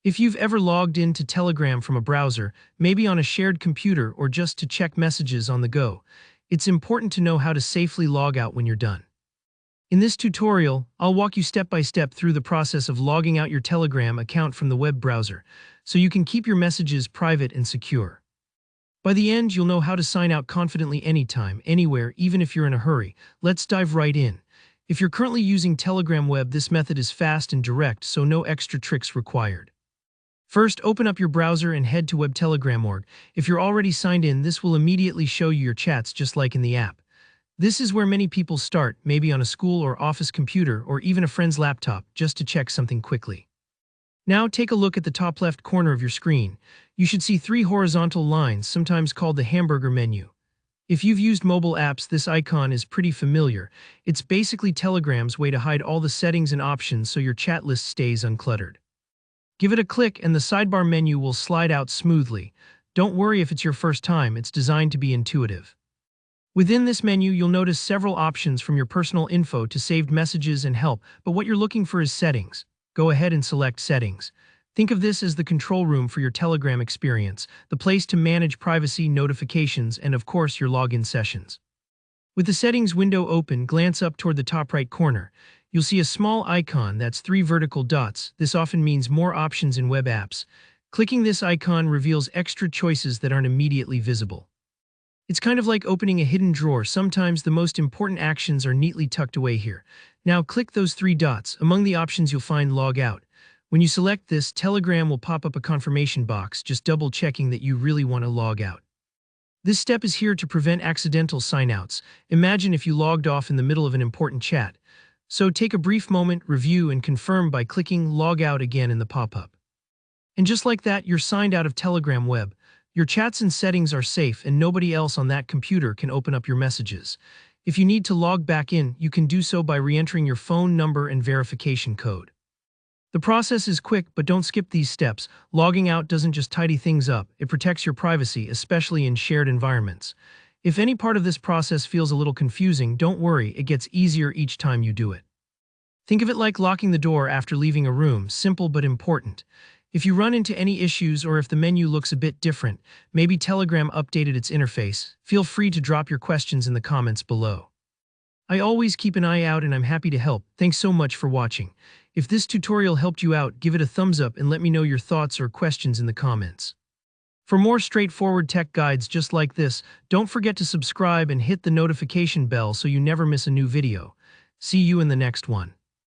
If you've ever logged into Telegram from a browser, maybe on a shared computer or just to check messages on the go, it's important to know how to safely log out when you're done. In this tutorial, I'll walk you step by step through the process of logging out your Telegram account from the web browser, so you can keep your messages private and secure. By the end, you'll know how to sign out confidently anytime, anywhere, even if you're in a hurry. Let's dive right in. If you're currently using Telegram Web, this method is fast and direct, so no extra tricks required. First, open up your browser and head to webtelegram.org. If you're already signed in, this will immediately show you your chats just like in the app. This is where many people start, maybe on a school or office computer or even a friend's laptop, just to check something quickly. Now take a look at the top left corner of your screen. You should see three horizontal lines, sometimes called the hamburger menu. If you've used mobile apps, this icon is pretty familiar. It's basically Telegram's way to hide all the settings and options so your chat list stays uncluttered. Give it a click and the sidebar menu will slide out smoothly. Don't worry if it's your first time, it's designed to be intuitive. Within this menu, you'll notice several options from your personal info to saved messages and help, but what you're looking for is settings. Go ahead and select Settings. Think of this as the control room for your Telegram experience, the place to manage privacy, notifications, and of course your login sessions. With the Settings window open, glance up toward the top right corner. You'll see a small icon that's 3 vertical dots. This often means more options in web apps. Clicking this icon reveals extra choices that aren't immediately visible. It's kind of like opening a hidden drawer. Sometimes the most important actions are neatly tucked away here. Now click those 3 dots. Among the options you'll find Log Out. When you select this, Telegram will pop up a confirmation box, just double checking that you really want to log out. This step is here to prevent accidental signouts. Imagine if you logged off in the middle of an important chat. So take a brief moment, review, and confirm by clicking Log Out again in the pop-up. And just like that, you're signed out of Telegram Web. Your chats and settings are safe and nobody else on that computer can open up your messages. If you need to log back in, you can do so by re-entering your phone number and verification code. The process is quick, but don't skip these steps. Logging out doesn't just tidy things up, it protects your privacy, especially in shared environments. If any part of this process feels a little confusing, don't worry, it gets easier each time you do it. Think of it like locking the door after leaving a room, simple but important. If you run into any issues or if the menu looks a bit different, maybe Telegram updated its interface, feel free to drop your questions in the comments below. I always keep an eye out and I'm happy to help. Thanks so much for watching. If this tutorial helped you out, give it a thumbs up and let me know your thoughts or questions in the comments. For more straightforward tech guides just like this, don't forget to subscribe and hit the notification bell so you never miss a new video. See you in the next one.